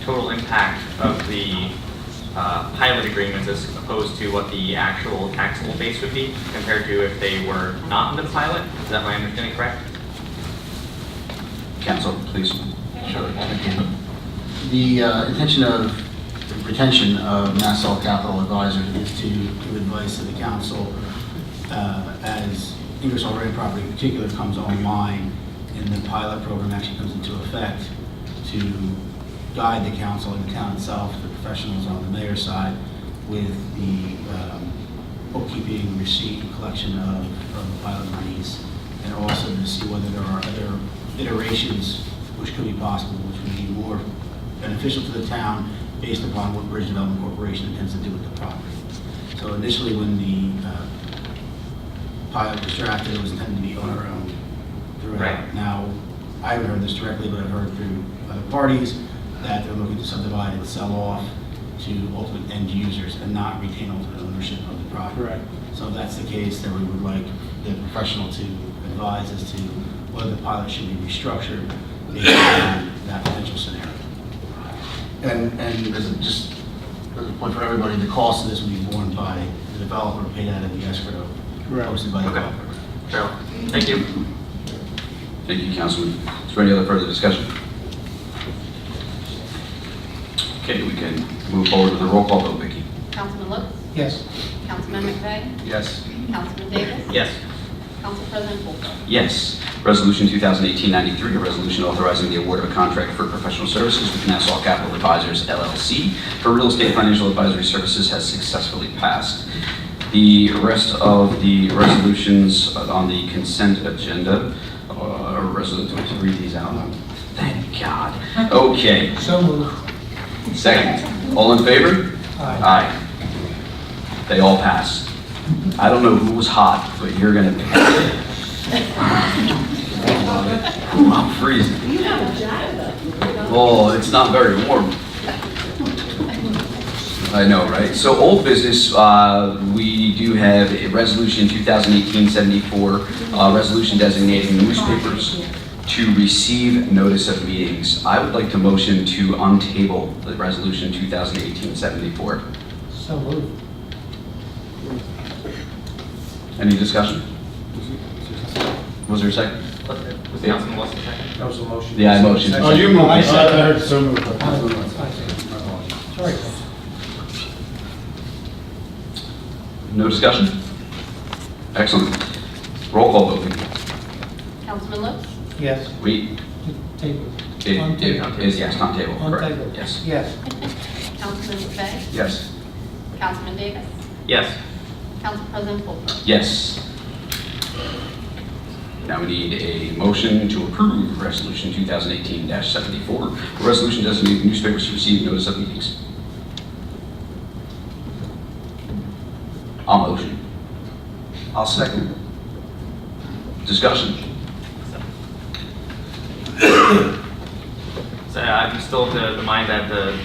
total impact of the pilot agreements as opposed to what the actual taxable base would be compared to if they were not in the pilot. Is that my understanding correct? Council, please. Sure. The intention of the retention of Nassau Capital Advisors is to give advice to the council as Ingersoll Rand property in particular comes online and the pilot program actually comes into effect, to guide the council and the town itself, the professionals on the mayor's side, with the bookkeeping, receipt, and collection of the pilot monies, and also to see whether there are other iterations which could be possible, which would be more beneficial to the town based upon what Bridge Development Corporation intends to do with the property. So initially, when the pilot was drafted, it was intended to be owner-owned throughout. Right. Now, I haven't heard this directly, but I've heard through other parties that they're looking to subdivide and sell off to ultimate end users and not retain ultimate ownership of the property. Correct. So if that's the case, then we would like the professional to advise as to whether the pilot should be restructured based on that potential scenario. And as a point for everybody, the cost of this will be borne by the developer, paid out of the escrow posted by the Okay. developer. Sure. Thank you. Thank you, Councilman. Is there any other further discussion? Okay, we can move forward with the roll call vote, Vicki. Councilman Lutz? Yes. Councilman McVeigh? Yes. Councilman Davis? Yes. Council President Polk? Yes. Resolution 2018-93, a resolution authorizing the award of a contract for professional services with Nassau Capital Advisors, LLC, for real estate financial advisory services has successfully passed. The rest of the resolutions on the consent agenda, resolution, to read these out. Thank God. Okay. So moved. Second. All in favor? Aye. Aye. They all pass. I don't know who was hot, but you're going to pass. Ooh, I'm freezing. Oh, it's not very warm. I know, right? So old business, we do have a resolution 2018-74, resolution designating newspapers to receive notice of meetings. I would like to motion to untable the resolution 2018-74. So moved. Any discussion? Was there a second? Was the Councilman Wilson second? That was a motion. Yeah, I motioned. Oh, you moved. I seconded. heard so moved. Sorry. No discussion? Excellent. Roll call vote. Councilman Lutz? Yes. We, Table. it is, yes, on table, On correct. table. Yes. Yes. Councilman McVeigh? Yes. Councilman Davis? Yes. Council President Polk? Yes. Now we need a motion to approve Resolution 2018-74, a resolution designating newspapers to receive notice of meetings. I'll motion. I'll second. Discussion. So I'm still of the mind that the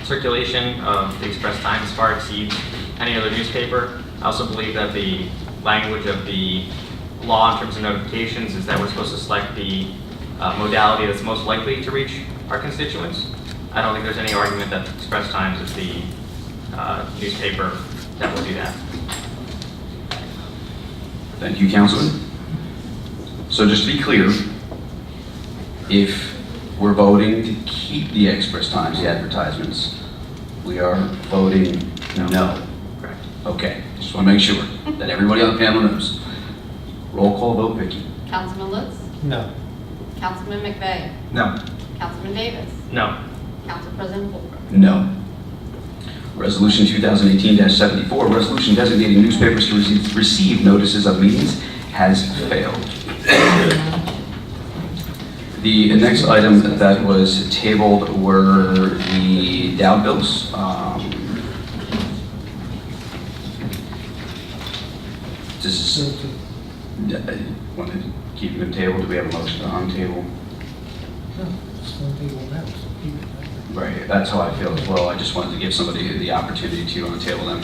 circulation of the Express Times far exceeds any other newspaper. I also believe that the language of the law in terms of notifications is that we're supposed to select the modality that's most likely to reach our constituents. I don't think there's any argument that Express Times is the newspaper that will do that. Thank you, Councilman. So just to be clear, if we're voting to keep the Express Times, the advertisements, we are voting no. Correct. Okay, just want to make sure that everybody on the panel knows. Roll call vote, Vicki. Councilman Lutz? No. Councilman McVeigh? No. Councilman Davis? No. Council President Polk? No. Resolution 2018-74, resolution designating newspapers to receive notices of meetings has failed. The next item that was tabled were the Dow bills. This is, want to keep them tabled? Do we have a motion on table? No. It's on table now, so keep it. Right, that's how I feel as well. I just wanted to give somebody the opportunity to table them.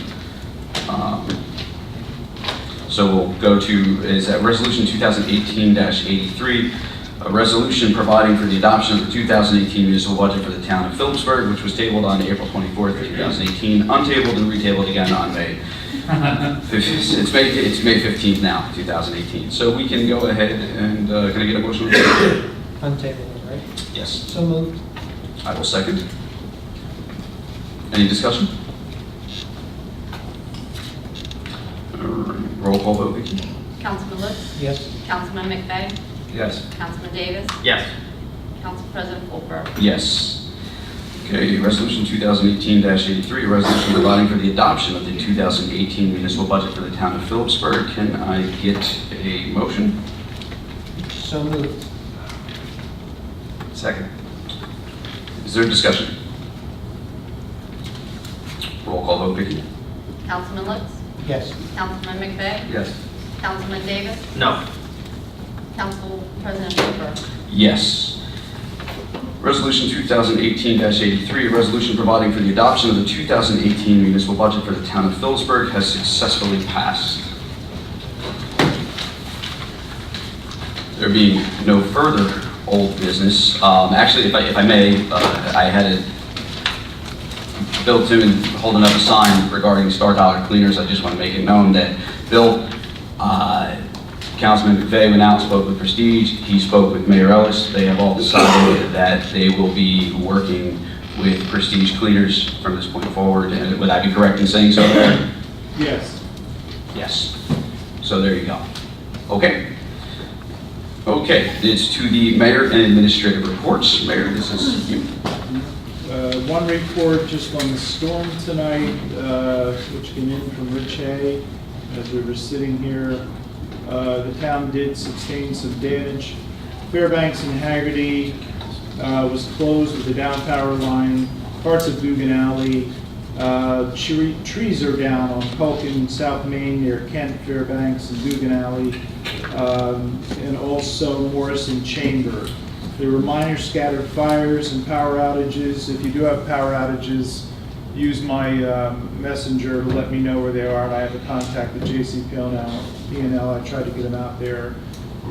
So we'll go to, is that Resolution 2018-83, A resolution providing for the adoption of the 2018 municipal budget for the town of Phillipsburg, which was tabled on April 24th, 2018, untabled and retabled again on May. It's May 15th now, 2018. So we can go ahead and, can I get a motion? Untable, right? Yes. So moved. I will second. Any discussion? All right, roll call vote, Vicki. Councilman Lutz? Yes. Councilman McVeigh? Yes. Councilman Davis? Yes. Council President Polk. Yes. Okay, resolution 2018-83, a resolution providing for the adoption of the 2018 municipal budget for the town of Phillipsburg. Can I get a motion? So moved. Second. Is there discussion? Roll call vote, Vicki. Councilman Lutz? Yes. Councilman McVeigh? Yes. Councilman Davis? No. Council President Polk. Yes. Resolution 2018-83, a resolution providing for the adoption of the 2018 municipal budget for the town of Phillipsburg has successfully passed. There being no further old business, actually, if I may, I had a Bill Timmon holding up a sign regarding Star Dollar Cleaners. I just want to make it known that Bill, Councilman McVeigh went out and spoke with Prestige. He spoke with Mayor Ellis. They have all decided that they will be working with Prestige Cleaners from this point forward. And would I be correct in saying so? Yes. Yes. So there you go. Okay. Okay, it's to the mayor and administrative reports. Mayor, this is you. One report just on the storm tonight, which came in from Rich Hay as we were sitting here. The town did sustain some damage. Fairbanks and Haggerty was closed with the down power line. Parts of Dugan Alley. Trees are down on Culkin, South Main near Kent, Fairbanks, and Dugan Alley, and also Morrison Chamber. There were minor scattered fires and power outages. If you do have power outages, use my messenger to let me know where they are, and I have a contact with JCP&L. I tried to get them out there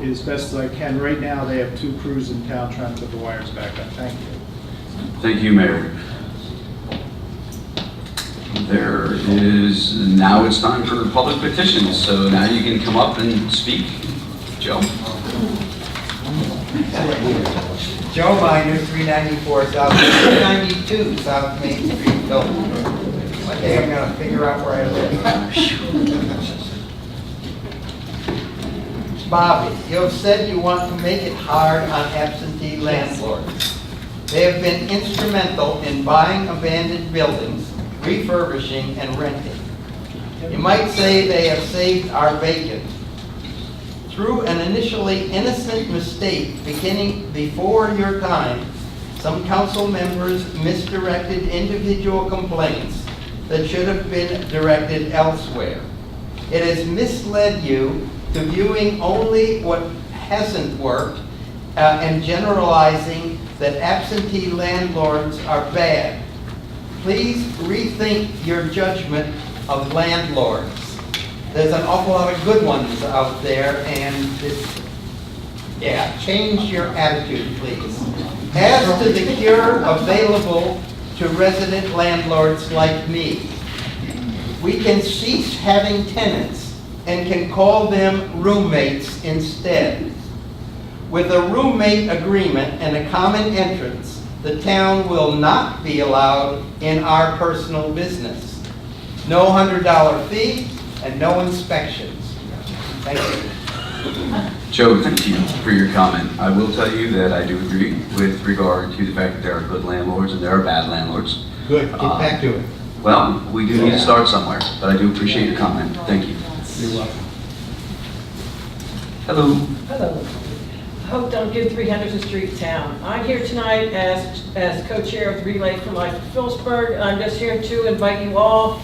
as best as I can. Right now, they have 2 crews in town trying to put the wires back up. Thank you. Thank you, Mayor. There is, now it's time for public petitions, so now you can come up and speak. Joe? Joe Minor, 394 South, 392 South Main Street, Phillipsburg. One day I'm gonna figure out where I live. Bobby, you have said you want to make it hard on absentee landlords. They have been instrumental in buying abandoned buildings, refurbishing, and renting. You might say they have saved our bacon. Through an initially innocent mistake beginning before your time, some council members misdirected individual complaints that should have been directed elsewhere. It has misled you to viewing only what hasn't worked and generalizing that absentee landlords are bad. Please rethink your judgment of landlords. There's an awful lot of good ones out there, and change your attitude, please. As to the cure available to resident landlords like me, we can cease having tenants and can call them roommates instead. With a roommate agreement and a common entrance, the town will not be allowed in our personal business. No $100 fee and no inspections. Thank you. Joe, thank you for your comment. I will tell you that I do agree with regard to the fact that there are good landlords and there are bad landlords. Good, get back to it. Well, we do need to start somewhere, but I do appreciate your comment. Thank you. You're welcome. Hello. Hello. Hope don't give 3 Henderson Street town. I'm here tonight as co-chair of the Relay for Life of Phillipsburg, and I'm just here to invite you all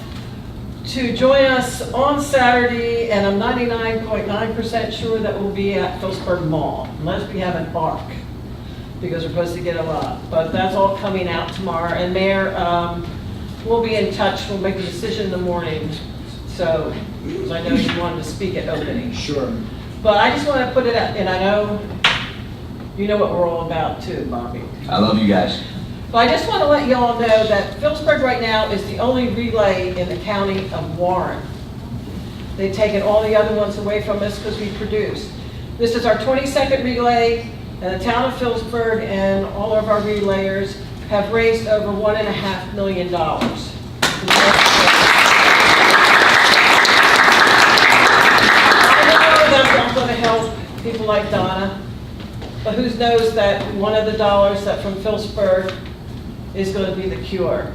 to join us on Saturday, and I'm 99.9% sure that we'll be at Phillipsburg Mall, unless we have an ARC, because we're supposed to get a lot. But that's all coming out tomorrow, and Mayor, we'll be in touch. We'll make a decision in the morning, so, because I know you wanted to speak at opening. Sure. But I just want to put it out, and I know You know what we're all about too, Bobby. I love you guys. But I just want to let you all know that Phillipsburg right now is the only relay in the county of Warren. They've taken all the other ones away from us because we produce. This is our 22nd relay, and the town of Phillipsburg and all of our relayers have raised over $1.5 million. I know that's not going to help people like Donna, but who knows that one of the dollars that from Phillipsburg is going to be the cure.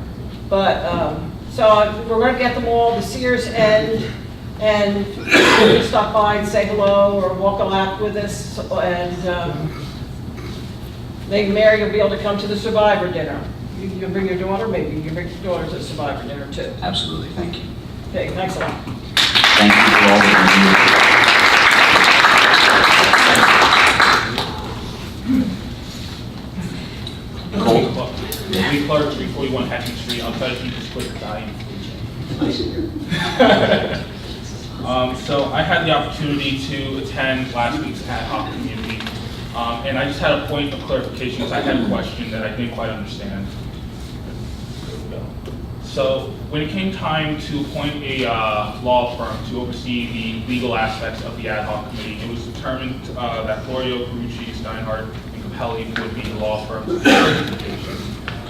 But, so we're going to get them all, the Sears End, and stop by and say hello or walk a lap with us, and maybe Mary will be able to come to the Survivor dinner. You can bring your daughter, maybe you can bring your daughter to the Survivor dinner too. Absolutely, thank you. Okay, thanks a lot. Thank you for all that you do. Cole? Lee Clark, 341 Hackney Street. I'll try to keep this quick, dying. So I had the opportunity to attend last week's ad hoc community, and I just had a point of clarification because I had a question that I didn't quite understand. There we go. So when it came time to appoint a law firm to oversee the legal aspects of the ad hoc committee, it was determined that Florio, Carucci, Steinhardt, and Capelli would be the law firm for representation.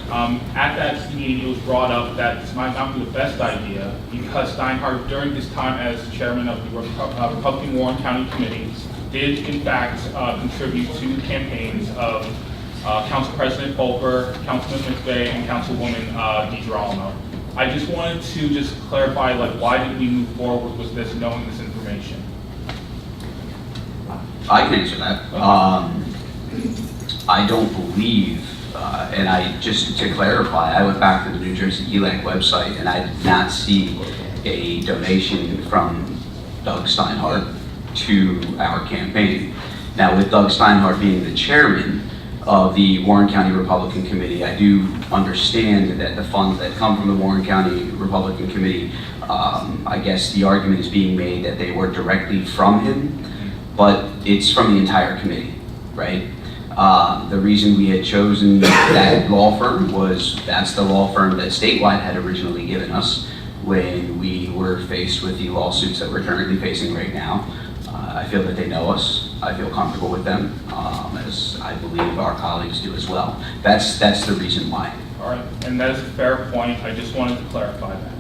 At that meeting, it was brought up that this might not be the best idea because Steinhardt, during his time as chairman of the Republican Warren County Committee, did in fact contribute to the campaigns of Council President Volper, Councilman McVeigh, and Councilwoman DiGirolamo. I just wanted to just clarify, like, why did we move forward with this, knowing this information? I can answer that. I don't believe, and just to clarify, I went back to the New Jersey ELAC website and I did not see a donation from Doug Steinhardt to our campaign. Now, with Doug Steinhardt being the chairman of the Warren County Republican Committee, I do understand that the funds that come from the Warren County Republican Committee, I guess the argument is being made that they were directly from him, but it's from the entire committee, right? The reason we had chosen that law firm was that's the law firm that statewide had originally given us when we were faced with the lawsuits that we're currently facing right now. I feel that they know us. I feel comfortable with them, as I believe our colleagues do as well. That's the reason why. All right, and that is a fair point. I just wanted to clarify that.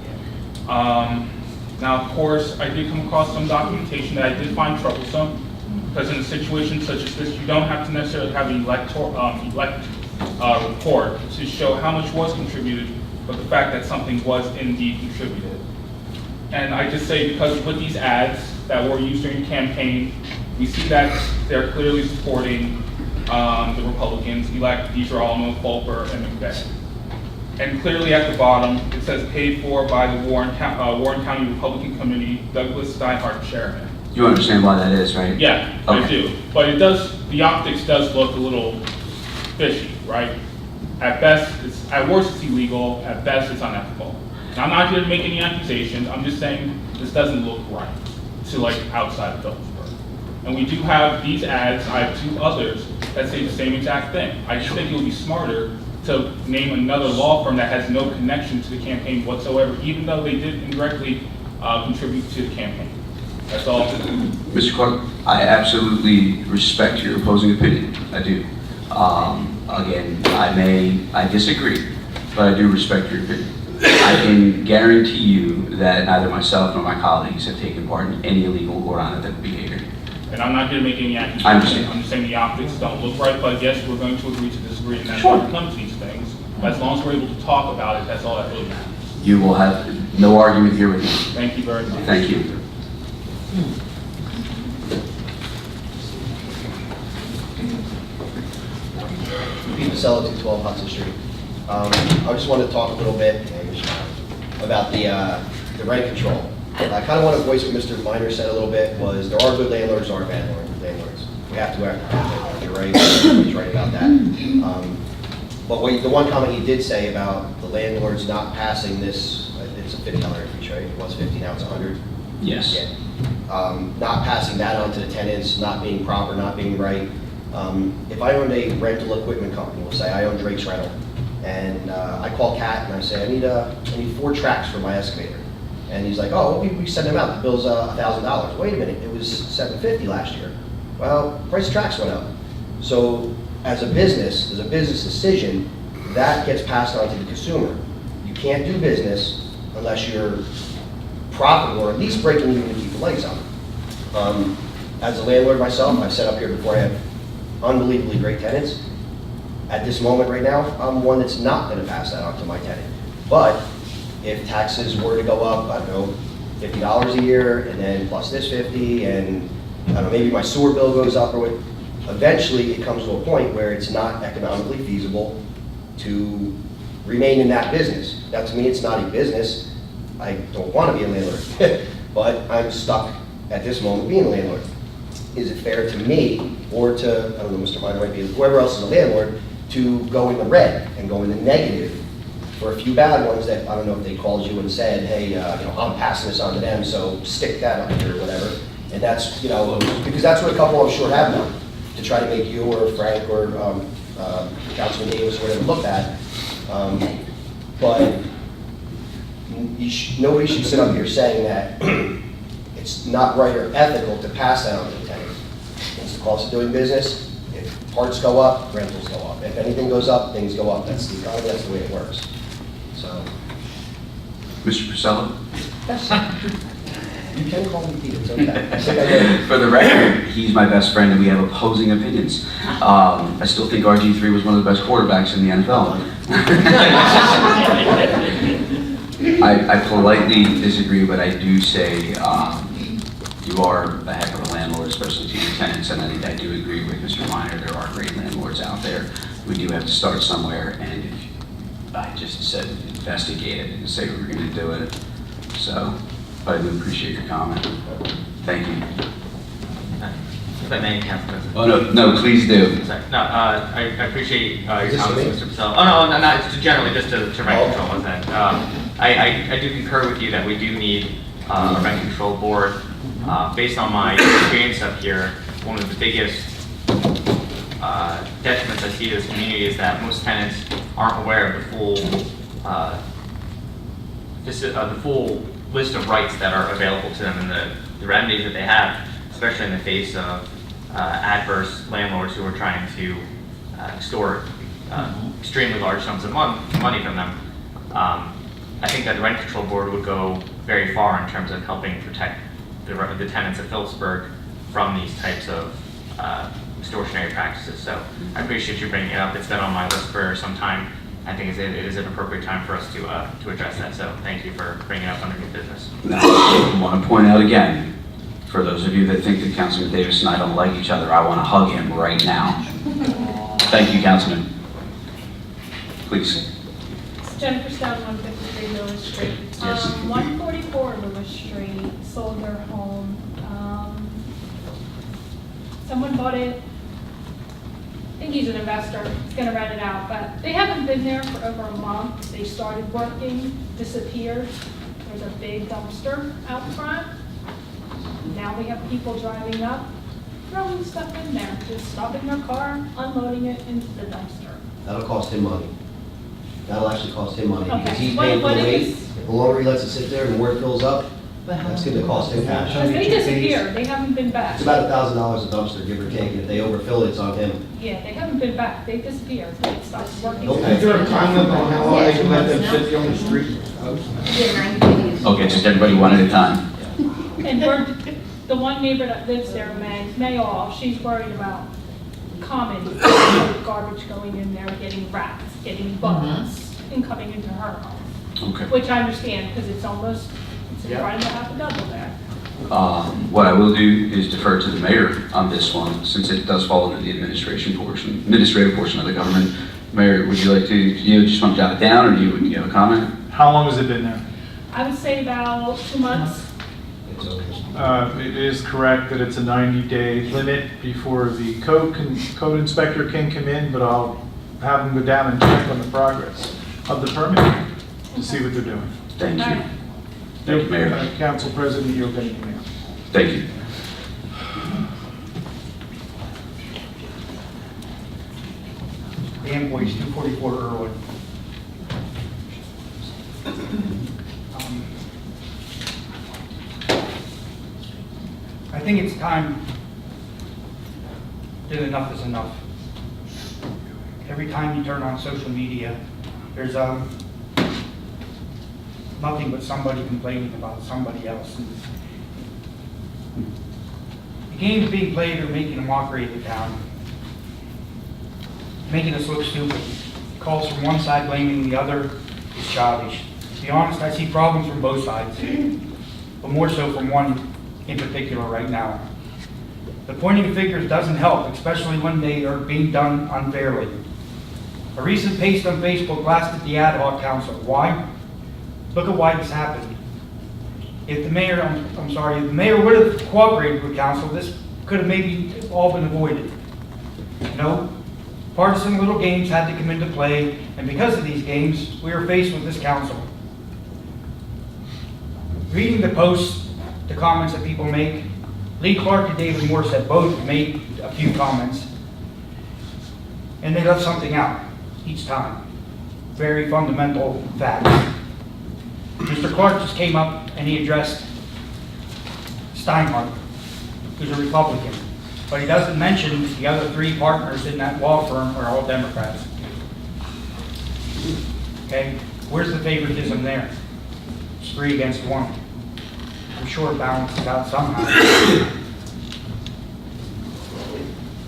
Now, of course, I did come across some documentation that I did find troublesome, because in a situation such as this, you don't have to necessarily have an report to show how much was contributed, but the fact that something was indeed contributed. And I just say, because with these ads that were used during the campaign, we see that they're clearly supporting the Republicans, elect DiGirolamo, Volper, and McVeigh. And clearly at the bottom, it says paid for by the Warren County Republican Committee, Douglas Steinhardt, chairman. You understand why that is, right? Yeah, Okay. I do. But it does, the optics does look a little fishy, right? At best, at worst it's illegal, at best it's unethical. Now, I'm not here to make any accusations, I'm just saying this doesn't look right to like outside of Phillipsburg. And we do have these ads, I have two others that say the same exact thing. I just think it would be smarter to name another law firm that has no connection to the campaign whatsoever, even though they did indirectly contribute to the campaign. That's all. Mr. Clark, I absolutely respect your opposing opinion. I do. Again, I disagree, but I do respect your opinion. I can guarantee you that neither myself nor my colleagues have taken part in any illegal or unethical behavior. And I'm not here to make any accusations. I understand. I'm just saying the optics don't look right, but yes, we're going to agree to disagree, and that's Sure. why it comes to these things. But as long as we're able to talk about it, that's all that really matters. You will have no argument here with me. Thank you very much. Thank you. Pete Vasella, 212 Hudson Street. I just wanted to talk a little bit about the rent control. I kind of want to voice what Mr. Minor said a little bit, was there are good landlords, there are bad landlords. We have to act on landlords, you're right, he's right about that. But the one comment he did say about the landlords not passing this, it's a $50 increase, right? It was 50, now it's 100. Yes. Yeah. Not passing that on to the tenants, not being proper, not being right. If I owned a rental equipment company, we'll say I own Drake's Rental, and I call Cat and I say, I need 4 tracks for my excavator. And he's like, oh, we send them out, the bill's $1,000. Wait a minute, it was $750 last year. Well, price of tracks went up. So as a business decision, that gets passed on to the consumer. You can't do business unless you're profitable, or at least breaking even to keep the lights on. As a landlord myself, I've said up here before, I have unbelievably great tenants. At this moment right now, I'm one that's not going to pass that on to my tenant. But if taxes were to go up, I don't know, $50 a year, and then plus this 50, and I don't know, maybe my sewer bill goes up, or what, eventually it comes to a point where it's not economically feasible to remain in that business. Now, to me, it's not a business. I don't want to be a landlord, but I'm stuck at this moment being a landlord. Is it fair to me, or to, I don't know, Mr. Minor might be, whoever else is a landlord, to go in the red and go in the negative for a few bad ones that, I don't know if they called you and said, hey, I'm passing this on to them, so stick that up here or whatever. And that's, because that's what a couple I'm sure have done, to try to make you or Frank or Councilman Davis or whatever look bad. But nobody should sit up here saying that it's not right or ethical to pass that on to the tenant. It's the cost of doing business. If parts go up, rentals go up. If anything goes up, things go up. That's the economy, that's the way it works. So. Mr. Priscilla? You can call me Pete, it's okay. For the record, he's my best friend and we have opposing opinions. I still think RG3 was one of the best quarterbacks in the NFL. I politely disagree, but I do say you are a heck of a landlord, especially to your tenants, and I do agree with Mr. Minor, there are great landlords out there. We do have to start somewhere, and if I just said investigate it and say we were going to do it. So, but I do appreciate your comment. Thank you. If I may, Council President. Oh, no, please do. Sorry. No, I appreciate your Is this comments, for Mr. me? Patel. Oh, no, it's generally just to rent Oh. control, wasn't it? I do concur with you that we do need a rent control board. Based on my experience up here, one of the biggest detriments I see to this community is that most tenants aren't aware of the full list of rights that are available to them and the remedies that they have, especially in the face of adverse landlords who are trying to extort extremely large sums of money from them. I think that the rent control board would go very far in terms of helping protect the tenants of Phillipsburg from these types of extortionary practices. So I appreciate you bringing it up. It's been on my list for some time. I think it is an appropriate time for us to address that. So thank you for bringing it up under new business. Now, I want to point out again, for those of you that think that Councilman Davis and I don't like each other, I want to hug him right now. Thank you, Councilman. Please. Jennifer Stone, 153 Lewis Street. Yes. 144 Lewis Street sold their home. Someone bought it. I think he's an investor. He's going to rent it out, but they haven't been there for over a month. They started working, disappeared. There's a big dumpster out front. Now we have people driving up, throwing stuff in there, just stopping their car, unloading it into the dumpster. That'll cost him money. That'll actually cost him money, because Okay. he's paying for What the weight. is- The longer he lets it sit there and the more it fills up, that's gonna cost him cash. Because they disappeared. They haven't been back. It's about $1,000 a dumpster, give or take, and if they overfill it, it's on him. Yeah, they haven't been back. They disappeared. They stopped working. Okay. Is there a time limit on how long they can let them sit on the street? Okay, just everybody one at a time. And the one neighbor that lives there, May off, she's worried about common garbage going in there, getting rats, getting bugs, and coming into her home. Okay. Which I understand, because it's in Yeah. front of the half a double there. What I will do is defer to the mayor on this one, since it does fall under the administrative portion of the government. Mayor, would you like to, just want to jot it down, or do you have a comment? How long has it been there? I would say about 2 months. It's over. It is correct that it's a 90-day limit before the code inspector can come in, but I'll have them go down and check on the progress of the permit to see what they're doing. Thank you. Alright. Thank you, Mayor. Council President, you'll get an email. Thank you. Dan Boyce, 244 Irwin. I think it's time that enough is enough. Every time you turn on social media, there's nothing but somebody complaining about somebody else. And the games being played are making a mockery of the town, making us look stupid. Calls from one side blaming the other is childish. To be honest, I see problems from both sides, but more so from one in particular right now. The pointing of fingers doesn't help, especially when they are being done unfairly. A recent post on Facebook blasted the ad hoc council. Why? Look at why this happened. If the mayor, if the mayor would have cooperated with council, this could have maybe all been avoided. No, partisan little games had to come into play, and because of these games, we are faced with this council. Reading the posts, the comments that people make, Lee Clark and David Morse have both made a few comments, and they left something out each time. Very fundamental fact. Mr. Clark just came up and he addressed Steinhardt, who's a Republican, but he doesn't mention the other three partners in that law firm are all Democrats. Okay, where's the favoritism there? It's 3 against 1. I'm sure it balances out somehow.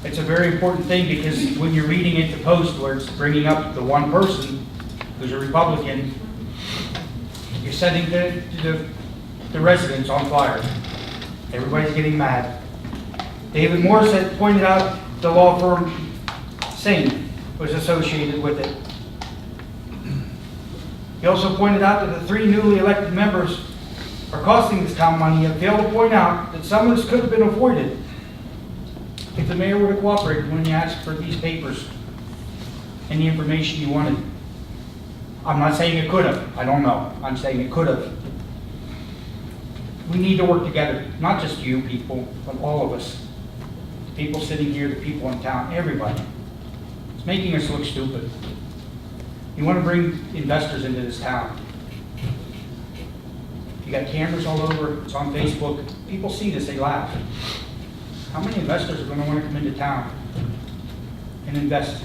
It's a very important thing because when you're reading it, the post where it's bringing up the one person who's a Republican, you're setting the residents on fire. Everybody's getting mad. David Morse had pointed out the law firm Singh was associated with it. He also pointed out that the 3 newly elected members are costing this town money, and failed to point out that some of this could have been avoided if the mayor would have cooperated when you asked for these papers and the information you wanted. I'm not saying it could have. I don't know. I'm saying it could have. We need to work together, not just you people, but all of us. The people sitting here, the people in town, everybody. It's making us look stupid. You want to bring investors into this town. You got cameras all over, it's on Facebook. People see this, they laugh. How many investors are going to want to come into town and invest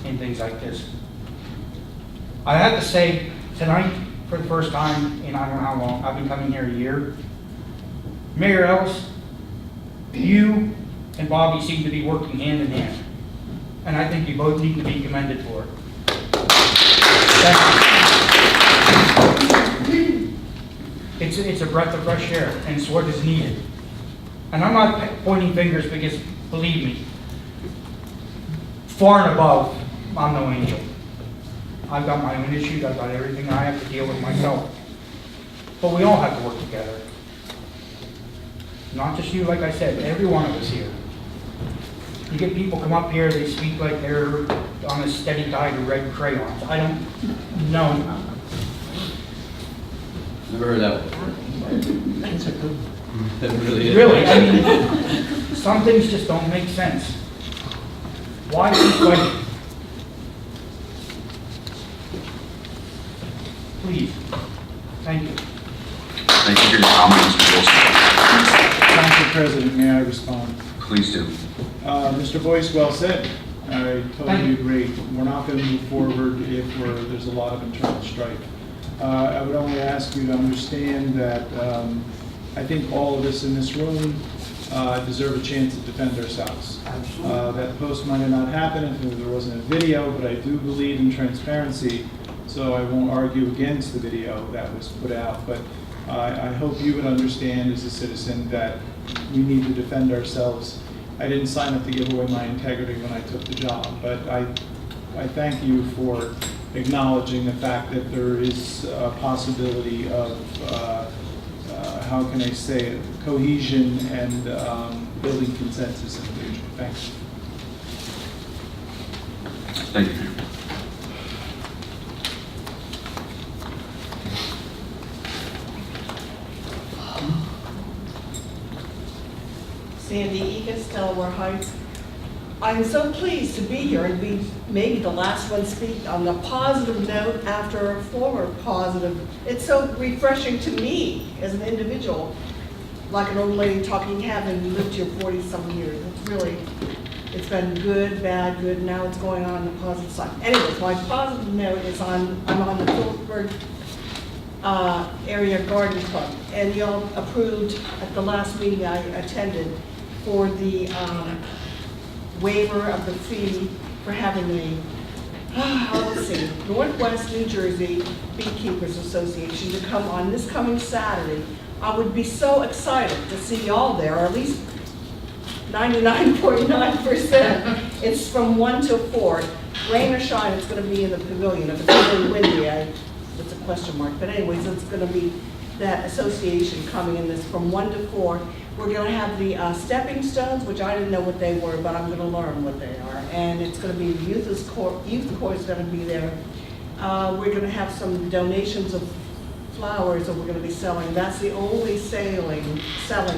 in things like this? I have to say, tonight, for the first time in I don't know how long, I've been coming here a year, Mayor Ellis, you and Bobby seem to be working hand in hand. And I think you both need to be commended for it. Thank you. It's a breath of fresh air, and it's what is needed. And I'm not pointing fingers because, believe me, far and above, I'm no angel. I've got my own issues, I've got everything I have to deal with myself. But we all have to work together. Not just you, like I said, every one of us here. You get people come up here, they speak like they're on a steady diet of red crayons. I don't know. Never heard that before. That's a good one. That really is. Really, I mean, some things just don't make sense. Why keep fighting? Please. Thank you. Thank you for your comments, Mr. Wilson. Council President, may I respond? Please do. Mr. Boyce, well said. I Thank totally you. agree. We're not going to move forward if there's a lot of internal strife. I would only ask you to understand that I think all of us in this room deserve a chance to defend ourselves. That post might have not happened if there wasn't a video, but I do believe in transparency, so I won't argue against the video that was put out. But I hope you would understand as a citizen that we need to defend ourselves. I didn't sign up to give away my integrity when I took the job, but I thank you for acknowledging the fact that there is a possibility of, how can I say it, cohesion and building consensus in the future. Thanks. Thank you. Sandy Egas, Delaware Heights. I'm so pleased to be here and be maybe the last one speak on a positive note after a former positive. It's so refreshing to me as an individual, like an old lady talking, having lived here 40-some years. It's really, it's been good, bad, good, now it's going on the positive side. Anyways, my positive note is I'm on the Phillipsburg Area Garden Club, and y'all approved at the last meeting I attended for the waiver of the fee for having let's see, Northwest New Jersey Beekeepers Association to come on this coming Saturday. I would be so excited to see y'all there, or at least 99.9%. It's from 1 till 4. Rain or shine, it's going to be in the pavilion. If it's really windy, it's a question mark. But anyways, it's going to be that association coming in this from 1 to 4. We're going to have the stepping stones, which I didn't know what they were, but I'm going to learn what they are. And it's going to be the youth corps is going to be there. We're going to have some donations of flowers that we're going to be selling. That's the only selling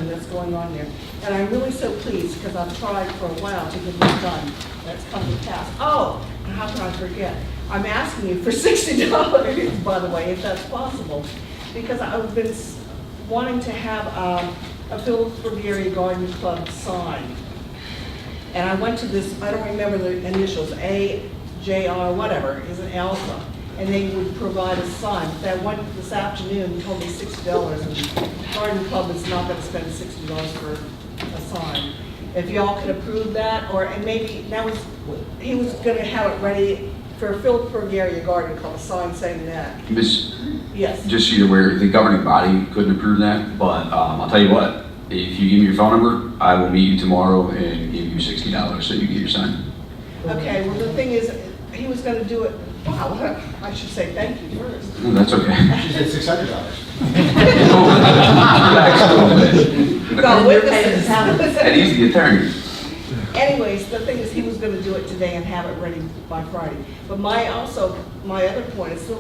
that's going on there. And I'm really so pleased because I've tried for a while to get this done. That's come to pass. Oh, and how can I forget? I'm asking you for $60, by the way, if that's possible, because I've been wanting to have a Phillipsburg Area Garden Club sign. And I went to this, I don't remember the initials, AJR, whatever, is an alpha. And they would provide a sign. But I went this afternoon and told me $60, and the Garden Club is not going to spend $60 for a sign. If y'all could approve that, and maybe he was going to have it ready for Phillipsburg Area Garden Club, a sign saying that. Miss, yes. Just so you're aware, the governing body couldn't approve that, but I'll tell you what, if you give me your phone number, I will meet you tomorrow and give you $60 so you get your sign. Okay, well the thing is, he was going to do it. Wow, I should say thank you first. No, that's okay. She said $600. We've got witnesses. And he's the attorney. Anyways, the thing is, he was going to do it today and have it ready by Friday. But my other point is the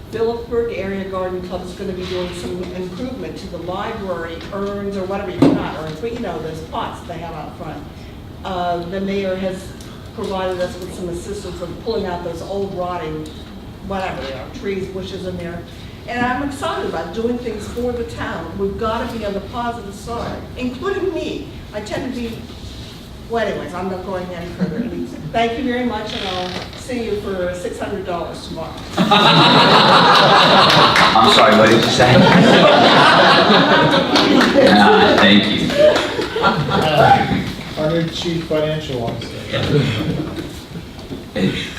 Phillipsburg Area Garden Club is going to be doing some improvement to the library urns, or whatever, not urns, but you know, those pots they have out front. The mayor has provided us with some assistance in pulling out those old rotting, whatever they are, trees, bushes in there. And I'm excited about doing things for the town. We've got to be on the positive side, including me. I tend to be, well anyways, I'm not going any further. Thank you very much, and I'll see you for $600 tomorrow. I'm sorry, what did you say? Thank you. Our new chief financial officer.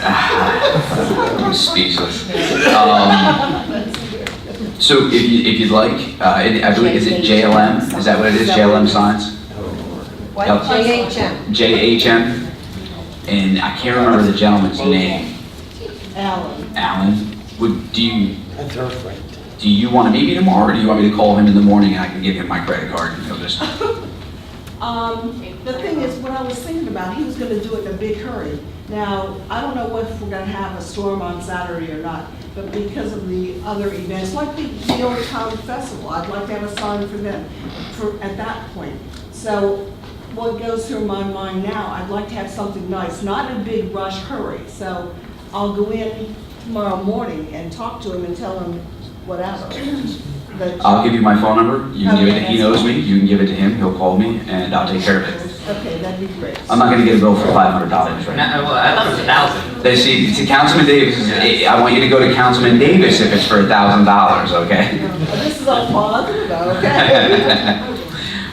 I'm speechless. So if you'd like, I believe, is it JLM? Is that what it is, JLM signs? What? JHM. JHM? And I can't remember the gentleman's name. Alan. Alan? That's her friend. Do you want to meet me tomorrow, or do you want me to call him in the morning and I can give him my credit card and he'll just... The thing is, what I was thinking about, he was going to do it in a big hurry. Now, I don't know if we're going to have a storm on Saturday or not, but because of the other events, like the Old Town Festival, I'd like to have a sign for them at that point. So what goes through my mind now, I'd like to have something nice, not in a big rush hurry. So I'll go in tomorrow morning and talk to him and tell him whatever. I'll give you my phone number. You can give it. He knows me. You can give it to him. He'll call me, and I'll take care of it. Okay, that'd be great. I'm not going to get a bill for $500 right now. Well, I thought it was $1,000. They see, to Councilman Davis. I want you to go to Councilman Davis if it's for $1,000. Okay. This is all positive, okay?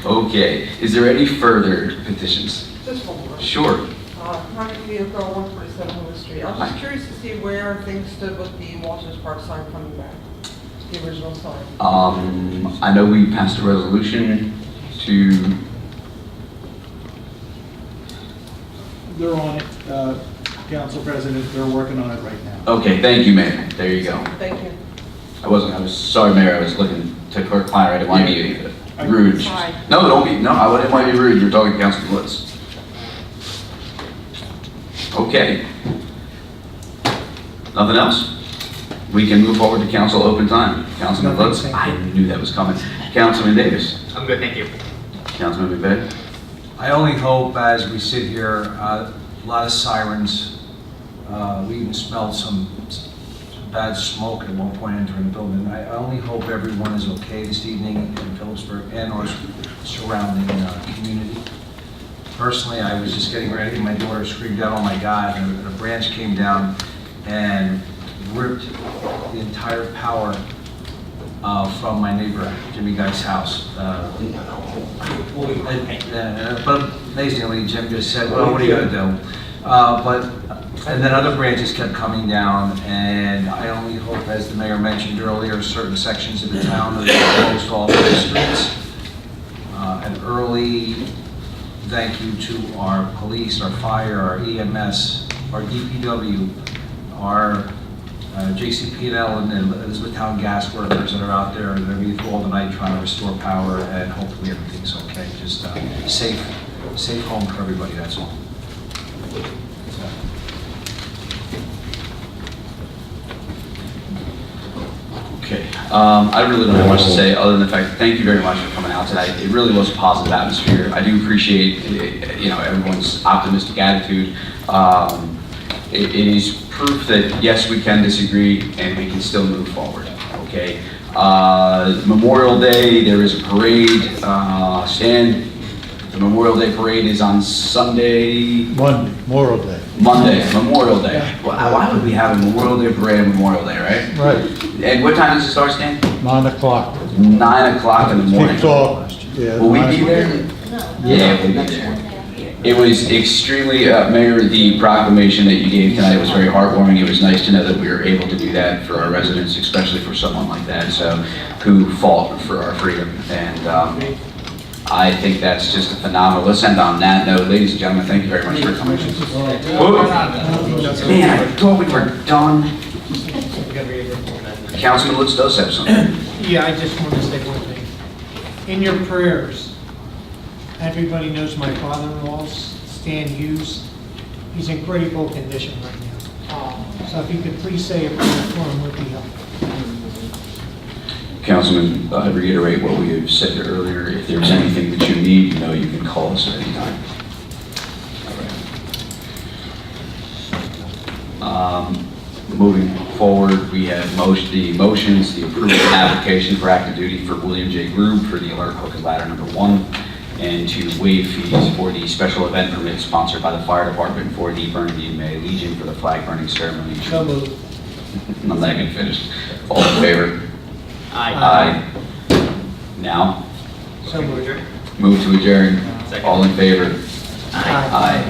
Okay. Is there any further petitions? Just one more. Sure. Private vehicle, 147 Willow Street. I was just curious to see where things stood with the Walters Park sign coming back, the original sign. I know we passed a resolution to. They're on it, Council President, they're working on it right now. Okay, thank you, Mayor. There you go. Thank you. I was sorry, Mayor, I was looking to clerk Kleiner. I didn't want to be rude. Sorry. No, don't be, no, I wouldn't want to be rude. You're talking to Councilman Woods. Okay. Nothing else? We can move forward to council open time. Councilman Woods, I knew that was coming. Councilman Davis. I'm good, thank you. Councilman McVeigh. I only hope as we sit here, a lot of sirens. We even smelled some bad smoke at one point entering the building. I only hope everyone is okay this evening in Phillipsburg and our surrounding community. Personally, I was just getting ready, and my daughter screamed out, "Oh my God," and a branch came down and ripped the entire power from my neighbor, Jimmy Guy's house. But amazingly, Jim just said, "Well, what are you gonna do?" And then other branches kept coming down, and I only hope, as the mayor mentioned earlier, certain sections of the town are closed off the streets. An early thank you to our police, our fire, our EMS, our DPW, our JCP&L and the Elizabethtown gas workers that are out there. They're going to be through all the night trying to restore power, and hopefully everything's okay. Just safe home for everybody, that's all. Okay, I really don't have much to say other than the fact, thank you very much for coming out tonight. It really was a positive atmosphere. I do appreciate, everyone's optimistic attitude. It is proof that yes, we can disagree and we can still move forward. Okay. Memorial Day, there is a parade. The Memorial Day parade is on Sunday. Memorial Day. Monday, Memorial Day. Why would we have a Memorial Day parade on Memorial Day, right? Right, And what time does it start, Stan? 9 o'clock. 9 o'clock in the morning. Kicks off, yeah. Will we be there? Yeah, we'll be there. It was extremely, Mayor, the proclamation that you gave tonight was very heartwarming. It was nice to know that we were able to do that for our residents, especially for someone like that, who fought for our freedom. And I think that's just phenomenal. Let's end on that note. Ladies and gentlemen, thank you very much for coming. Man, I thought we were done. Councilman Lutz does have something. Yeah, I just want to say one thing. In your prayers, everybody knows my father-in-law, Stan Hughes. He's in critical condition right now. So if you could please say a prayer for him, would be helpful. Councilman, I reiterate what we have said earlier. If there's anything that you need, you can call us at any time. All right. Moving forward, we have the motions, the approval of application for active duty for William J. Grube for the alert hook and ladder number 1, and to waive fees for the special event permit sponsored by the fire department for the Burnaby May Legion for the flag burning ceremony. So moved. I'm not even finished. All in favor? Aye. Now? So moved. Move to adjourn. Second. All in favor? Aye. Aye.